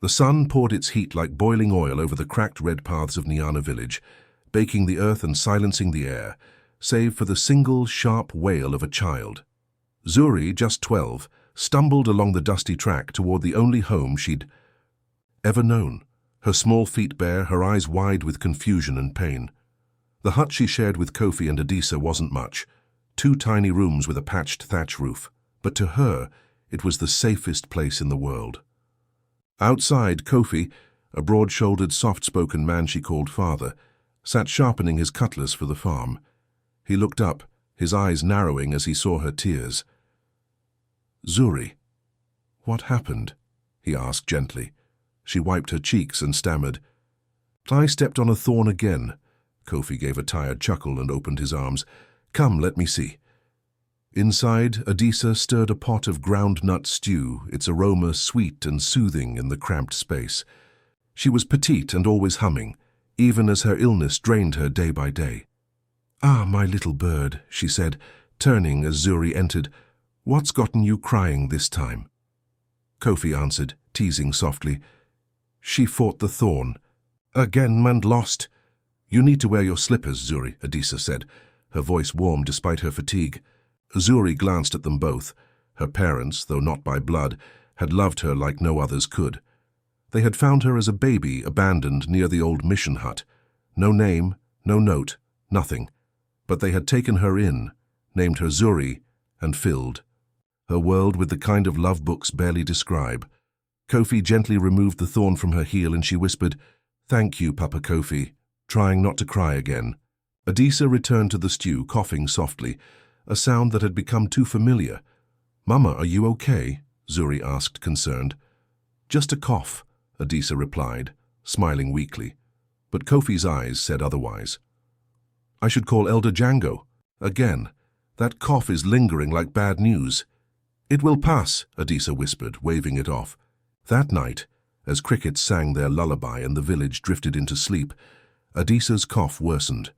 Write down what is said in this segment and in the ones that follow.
The sun poured its heat like boiling oil over the cracked red paths of Nyana village, baking the earth and silencing the air, save for the single, sharp wail of a child. Zuri, just 12, stumbled along the dusty track toward the only home she'd ever known, her small feet bare, her eyes wide with confusion and pain. The hut she shared with Kofi and Adisa wasn't much, 2 tiny rooms with a patched thatch roof, but to her, it was the safest place in the world. Outside, Kofi, a broad-shouldered, soft-spoken man she called father, sat sharpening his cutlass for the farm. He looked up, his eyes narrowing as he saw her tears. "Zuri, what happened?" he asked gently. She wiped her cheeks and stammered. "I stepped on a thorn again." Kofi gave a tired chuckle and opened his arms. "Come, let me see." Inside, Adisa stirred a pot of ground nut stew, its aroma sweet and soothing in the cramped space. She was petite and always humming, even as her illness drained her day by day. "Ah, my little bird," she said, turning as Zuri entered. "What's gotten you crying this time?" Kofi answered, teasing softly. "She fought the thorn. Again and lost." "You need to wear your slippers, Zuri," Adisa said, her voice warm despite her fatigue. Zuri glanced at them both. Her parents, though not by blood, had loved her like no others could. They had found her as a baby abandoned near the old mission hut. No name, no note, nothing. But they had taken her in, named her Zuri, and filled her world with the kind of love books barely describe. Kofi gently removed the thorn from her heel and she whispered, "Thank you, Papa Kofi," trying not to cry again. Adisa returned to the stew, coughing softly, a sound that had become too familiar. "Mama, are you okay?" Zuri asked, concerned. "Just a cough," Adisa replied, smiling weakly. But Kofi's eyes said otherwise. "I should call Elder Django. Again, that cough is lingering like bad news." "It will pass," Adisa whispered, waving it off. That night, as crickets sang their lullaby and the village drifted into sleep, Adisa's cough worsened.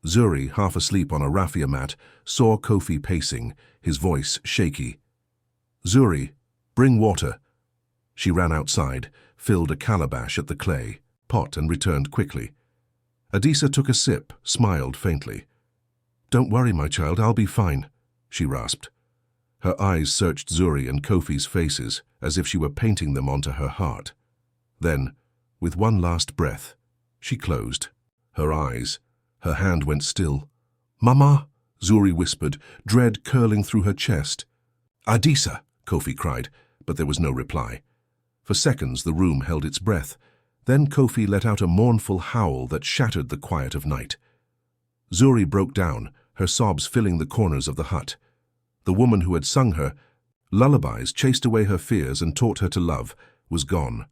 Zuri, half asleep on a raffia mat, saw Kofi pacing, his voice shaky. "Zuri, bring water." She ran outside, filled a calabash at the clay pot and returned quickly. Adisa took a sip, smiled faintly. "Don't worry, my child, I'll be fine," she rasped. Her eyes searched Zuri and Kofi's faces as if she were painting them onto her heart. Then, with one last breath, she closed her eyes. Her hand went still. "Mama," Zuri whispered, dread curling through her chest. "Adisa," Kofi cried, but there was no reply. For seconds the room held its breath. Then Kofi let out a mournful howl that shattered the quiet of night. Zuri broke down, her sobs filling the corners of the hut. The woman who had sung her lullabies, chased away her fears and taught her to love, was gone.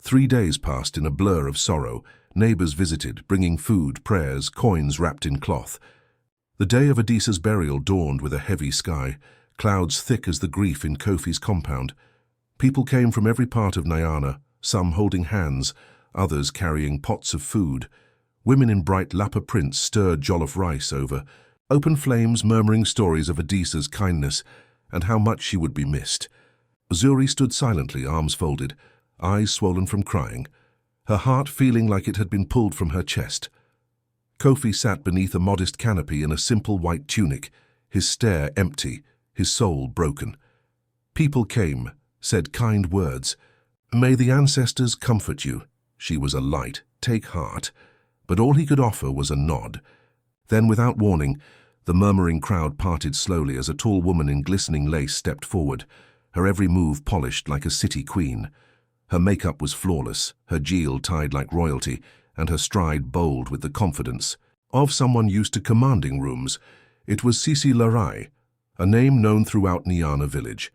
3 days passed in a blur of sorrow. Neighbors visited, bringing food, prayers, coins wrapped in cloth. The day of Adisa's burial dawned with a heavy sky, clouds thick as the grief in Kofi's compound. People came from every part of Nyana, some holding hands, others carrying pots of food. Women in bright lapa prints stirred jollof rice over open flames, murmuring stories of Adisa's kindness and how much she would be missed. Zuri stood silently, arms folded, eyes swollen from crying, her heart feeling like it had been pulled from her chest. Kofi sat beneath a modest canopy in a simple white tunic, his stare empty, his soul broken. People came, said kind words. "May the ancestors comfort you." She was a light, "Take heart." But all he could offer was a nod. Then, without warning, the murmuring crowd parted slowly as a tall woman in glistening lace stepped forward, her every move polished like a city queen. Her makeup was flawless, her jewel tied like royalty, and her stride bold with the confidence of someone used to commanding rooms. It was Sisi Larai, a name known throughout Nyana village.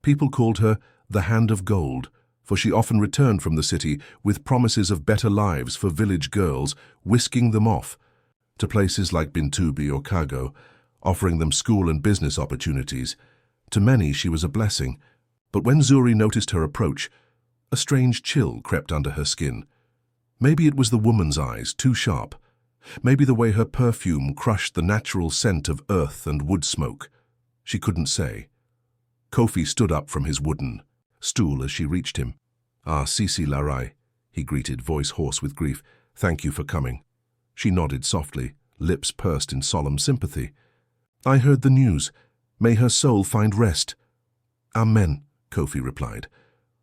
People called her the Hand of Gold, for she often returned from the city with promises of better lives for village girls, whisking them off to places like Bintubi or Kago, offering them school and business opportunities. To many she was a blessing, but when Zuri noticed her approach, a strange chill crept under her skin. Maybe it was the woman's eyes, too sharp. Maybe the way her perfume crushed the natural scent of earth and wood smoke. She couldn't say. Kofi stood up from his wooden stool as she reached him. "Ah, Sisi Larai," he greeted, voice hoarse with grief. "Thank you for coming." She nodded softly, lips pursed in solemn sympathy. "I heard the news. May her soul find rest." "Amen," Kofi replied.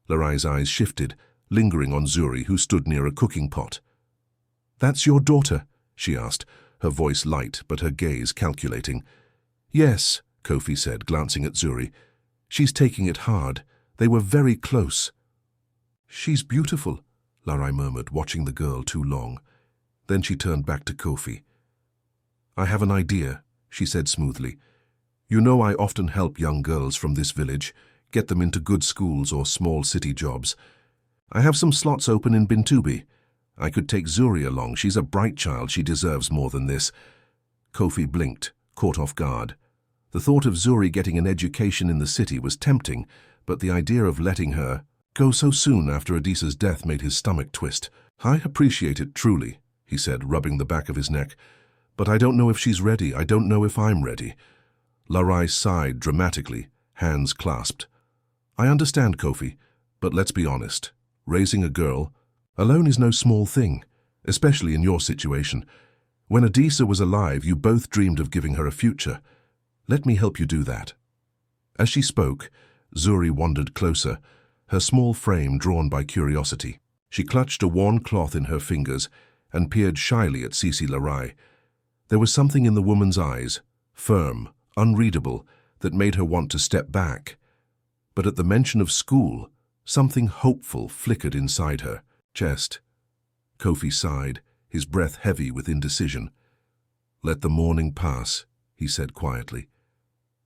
Larai's eyes shifted, lingering on Zuri, who stood near a cooking pot. "That's your daughter?" she asked, her voice light but her gaze calculating. "Yes," Kofi said, glancing at Zuri. "She's taking it hard. They were very close." "She's beautiful," Larai murmured, watching the girl too long. Then she turned back to Kofi. "I have an idea," she said smoothly. "You know I often help young girls from this village, get them into good schools or small city jobs. I have some slots open in Bintubi. I could take Zuri along. She's a bright child. She deserves more than this." Kofi blinked, caught off guard. The thought of Zuri getting an education in the city was tempting, but the idea of letting her go so soon after Adisa's death made his stomach twist. "I appreciate it truly," he said, rubbing the back of his neck. "But I don't know if she's ready. I don't know if I'm ready." Larai sighed dramatically, hands clasped. "I understand, Kofi, but let's be honest. Raising a girl alone is no small thing, especially in your situation. When Adisa was alive, you both dreamed of giving her a future. Let me help you do that." As she spoke, Zuri wandered closer, her small frame drawn by curiosity. She clutched a worn cloth in her fingers and peered shyly at Sisi Larai. There was something in the woman's eyes, firm, unreadable, that made her want to step back. But at the mention of school, something hopeful flickered inside her chest. Kofi sighed, his breath heavy with indecision. "Let the morning pass," he said quietly.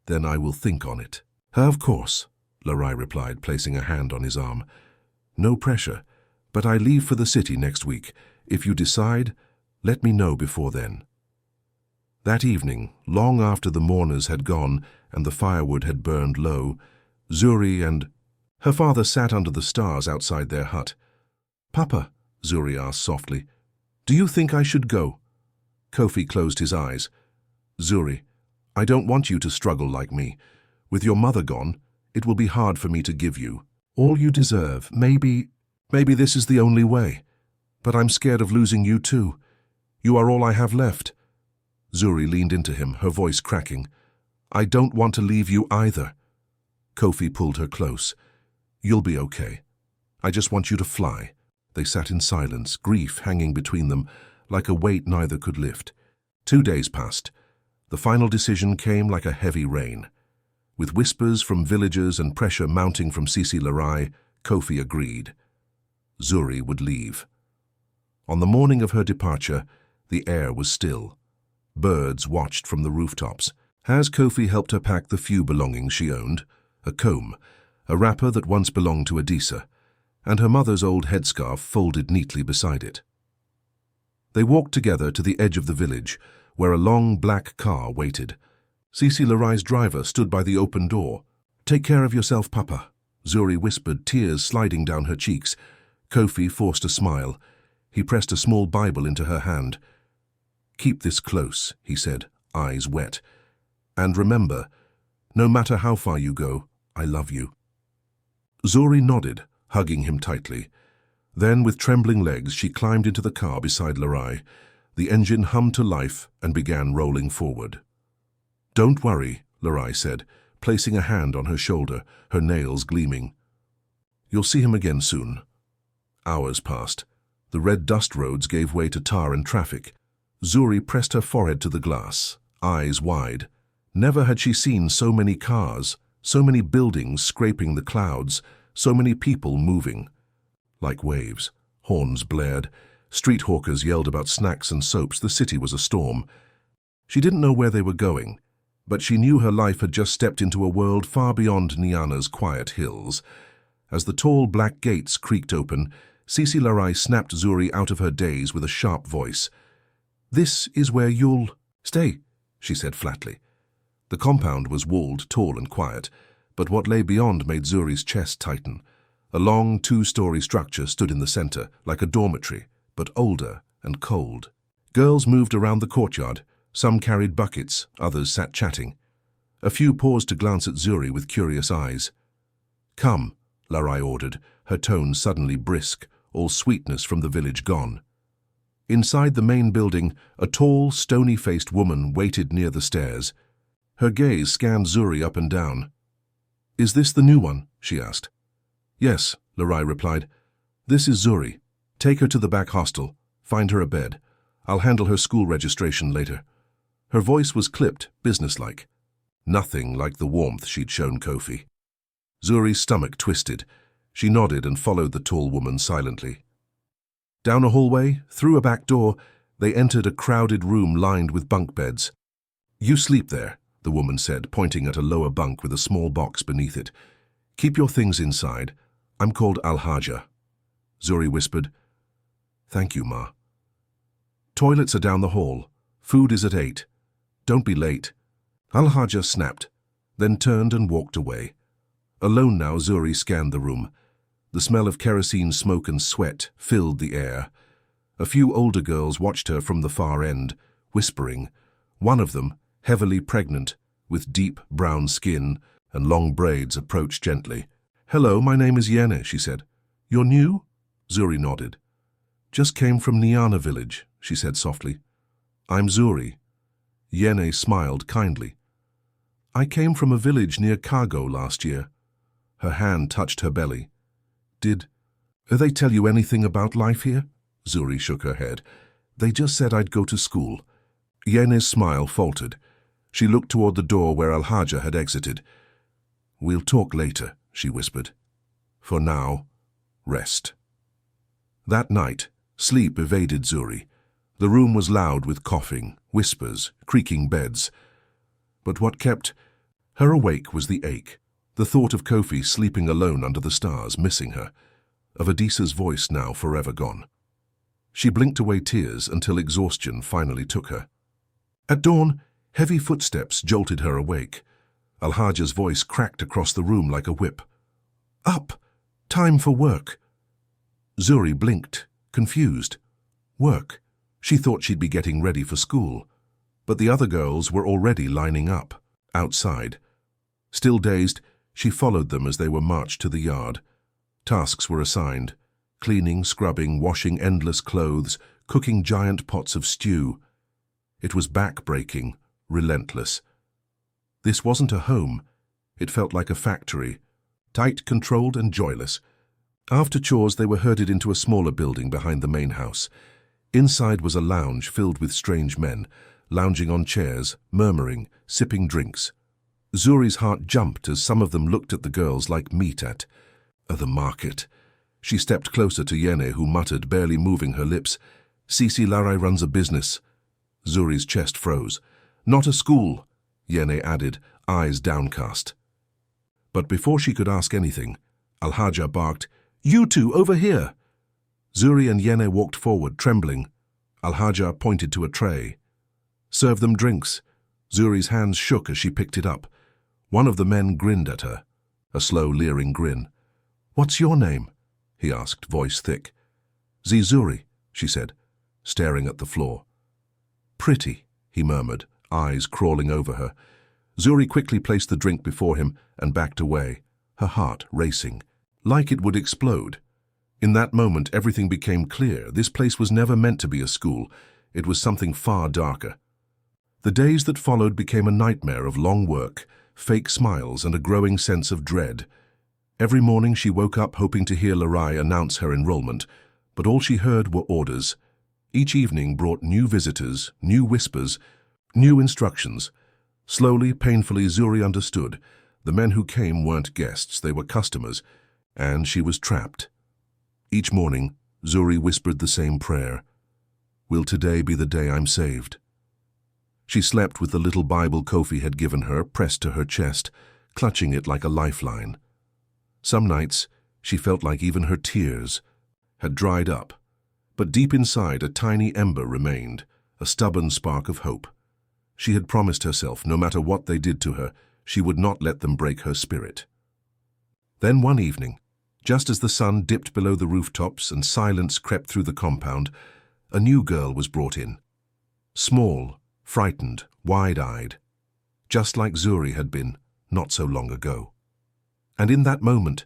"Then I will think on it." "Of course," Larai replied, placing a hand on his arm. "No pressure, but I leave for the city next week. If you decide, let me know before then." That evening, long after the mourners had gone and the firewood had burned low, Zuri and her father sat under the stars outside their hut. "Papa," Zuri asked softly, "do you think I should go?" Kofi closed his eyes. "Zuri, I don't want you to struggle like me. With your mother gone, it will be hard for me to give you all you deserve. Maybe this is the only way. But I'm scared of losing you too. You are all I have left." Zuri leaned into him, her voice cracking. "I don't want to leave you either." Kofi pulled her close. "You'll be okay. I just want you to fly." They sat in silence, grief hanging between them, like a weight neither could lift. 2 days passed. The final decision came like a heavy rain. With whispers from villagers and pressure mounting from Sisi Larai, Kofi agreed. Zuri would leave. On the morning of her departure, the air was still. Birds watched from the rooftops. As Kofi helped her pack the few belongings she owned, a comb, a wrapper that once belonged to Adisa, and her mother's old headscarf folded neatly beside it. They walked together to the edge of the village, where a long black car waited. Sisi Larai's driver stood by the open door. "Take care of yourself, Papa," Zuri whispered, tears sliding down her cheeks. Kofi forced a smile. He pressed a small Bible into her hand. "Keep this close," he said, eyes wet. "And remember, no matter how far you go, I love you." Zuri nodded, hugging him tightly. Then, with trembling legs, she climbed into the car beside Larai. The engine hummed to life and began rolling forward. "Don't worry," Larai said, placing a hand on her shoulder, her nails gleaming. "You'll see him again soon." Hours passed. The red dust roads gave way to tar and traffic. Zuri pressed her forehead to the glass, eyes wide. Never had she seen so many cars, so many buildings scraping the clouds, so many people moving. Like waves, horns blared, street hawkers yelled about snacks and soaps. The city was a storm. She didn't know where they were going, but she knew her life had just stepped into a world far beyond Nyana's quiet hills. As the tall black gates creaked open, Sisi Larai snapped Zuri out of her daze with a sharp voice. "This is where you'll stay," she said flatly. The compound was walled, tall and quiet, but what lay beyond made Zuri's chest tighten. A long 2-story structure stood in the center, like a dormitory, but older and cold. Girls moved around the courtyard. Some carried buckets, others sat chatting. A few paused to glance at Zuri with curious eyes. "Come," Larai ordered, her tone suddenly brisk, all sweetness from the village gone. Inside the main building, a tall, stony-faced woman waited near the stairs. Her gaze scanned Zuri up and down. "Is this the new one?" she asked. "Yes," Larai replied. "This is Zuri. Take her to the back hostel. Find her a bed. I'll handle her school registration later." Her voice was clipped, businesslike. Nothing like the warmth she'd shown Kofi. Zuri's stomach twisted. She nodded and followed the tall woman silently. Down a hallway, through a back door, they entered a crowded room lined with bunk beds. "You sleep there," the woman said, pointing at a lower bunk with a small box beneath it. "Keep your things inside. I'm called Al-Haja." Zuri whispered, "Thank you, Ma." "Toilets are down the hall. Food is at 8. Don't be late." Al-Haja snapped, then turned and walked away. Alone now, Zuri scanned the room. The smell of kerosene smoke and sweat filled the air. A few older girls watched her from the far end, whispering. One of them, heavily pregnant, with deep brown skin and long braids, approached gently. "Hello, my name is Yene," she said. "You're new?" Zuri nodded. "Just came from Niana village," she said softly. "I'm Zuri." Yene smiled kindly. "I came from a village near Kago last year." Her hand touched her belly. Did they tell you anything about life here?" Zuri shook her head. "They just said I'd go to school." Yene's smile faltered. She looked toward the door where Al-Haja had exited. "We'll talk later," she whispered. "For now, rest." That night, sleep evaded Zuri. The room was loud with coughing, whispers, creaking beds. But what kept her awake was the ache. The thought of Kofi sleeping alone under the stars, missing her, of Adisa's voice now forever gone. She blinked away tears until exhaustion finally took her. At dawn, heavy footsteps jolted her awake. Al-Haja's voice cracked across the room like a whip. "Up! Time for work!" Zuri blinked, confused. Work? She thought she'd be getting ready for school. But the other girls were already lining up, outside. Still dazed, she followed them as they were marched to the yard. Tasks were assigned: cleaning, scrubbing, washing endless clothes, cooking giant pots of stew. It was back-breaking, relentless. This wasn't a home. It felt like a factory, tight, controlled, and joyless. After chores, they were herded into a smaller building behind the main house. Inside was a lounge filled with strange men, lounging on chairs, murmuring, sipping drinks. Zuri's heart jumped as some of them looked at the girls like meat at the market. She stepped closer to Yene, who muttered, barely moving her lips, "Sisi Larai runs a business." Zuri's chest froze. "Not a school," Yene added, eyes downcast. But before she could ask anything, Al-Haja barked, "You two, over here!" Zuri and Yene walked forward, trembling. Al-Haja pointed to a tray. "Serve them drinks." Zuri's hands shook as she picked it up. One of the men grinned at her, a slow, leering grin. "What's your name?" he asked, voice thick. "Zuri," she said, staring at the floor. "Pretty," he murmured, eyes crawling over her. Zuri quickly placed the drink before him and backed away, her heart racing, like it would explode. In that moment, everything became clear. This place was never meant to be a school. It was something far darker. The days that followed became a nightmare of long work, fake smiles, and a growing sense of dread. Every morning she woke up hoping to hear Larai announce her enrollment, but all she heard were orders. Each evening brought new visitors, new whispers, new instructions. Slowly, painfully, Zuri understood. The men who came weren't guests, they were customers, and she was trapped. Each morning, Zuri whispered the same prayer. "Will today be the day I'm saved?" She slept with the little Bible Kofi had given her pressed to her chest, clutching it like a lifeline. Some nights, she felt like even her tears had dried up, but deep inside a tiny ember remained, a stubborn spark of hope. She had promised herself, no matter what they did to her, she would not let them break her spirit. Then one evening, just as the sun dipped below the rooftops and silence crept through the compound, a new girl was brought in. Small, frightened, wide-eyed, just like Zuri had been not so long ago. And in that moment,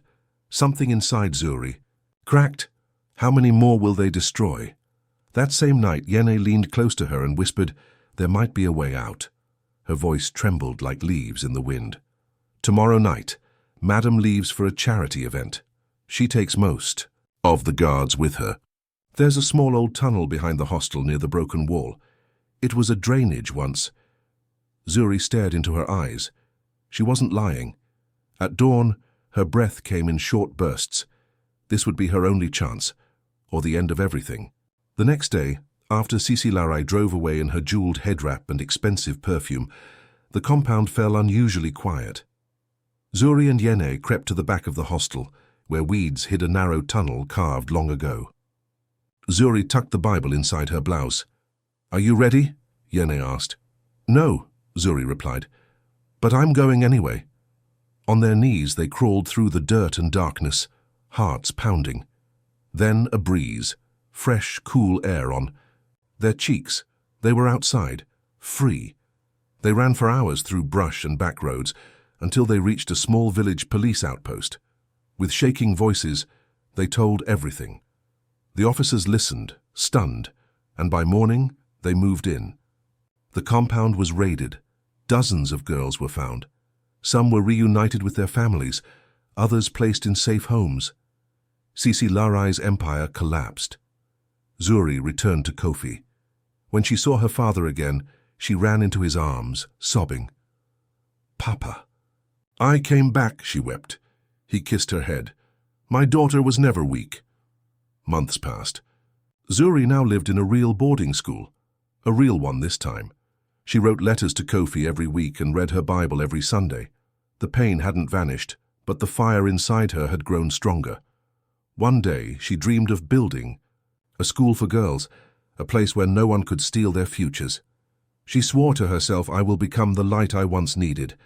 Something inside Zuri cracked. How many more will they destroy? That same night, Yene leaned close to her and whispered, "There might be a way out." Her voice trembled like leaves in the wind. "Tomorrow night, Madam leaves for a charity event. She takes most of the guards with her. There's a small old tunnel behind the hostel near the broken wall. It was a drainage once." Zuri stared into her eyes. She wasn't lying. At dawn, her breath came in short bursts. This would be her only chance, or the end of everything. The next day, after Sisi Larai drove away in her jeweled head wrap and expensive perfume, the compound fell unusually quiet. Zuri and Yene crept to the back of the hostel, where weeds hid a narrow tunnel carved long ago. Zuri tucked the Bible inside her blouse. "Are you ready?" Yene asked. "No," Zuri replied, "but I'm going anyway." On their knees they crawled through the dirt and darkness, hearts pounding. Then a breeze, fresh, cool air on their cheeks. They were outside, free. They ran for hours through brush and back roads until they reached a small village police outpost. With shaking voices, they told everything. The officers listened, stunned, and by morning they moved in. The compound was raided. Dozens of girls were found. Some were reunited with their families, others placed in safe homes. Sisi Larai's empire collapsed. Zuri returned to Kofi. When she saw her father again, she ran into his arms, sobbing. "Papa." "I came back," she wept. He kissed her head. "My daughter was never weak." Months passed. Zuri now lived in a real boarding school, a real one this time. She wrote letters to Kofi every week and read her Bible every Sunday. The pain hadn't vanished, but the fire inside her had grown stronger. One day, she dreamed of building a school for girls, a place where no one could steal their futures. She swore to herself, "I will become the light I once needed,"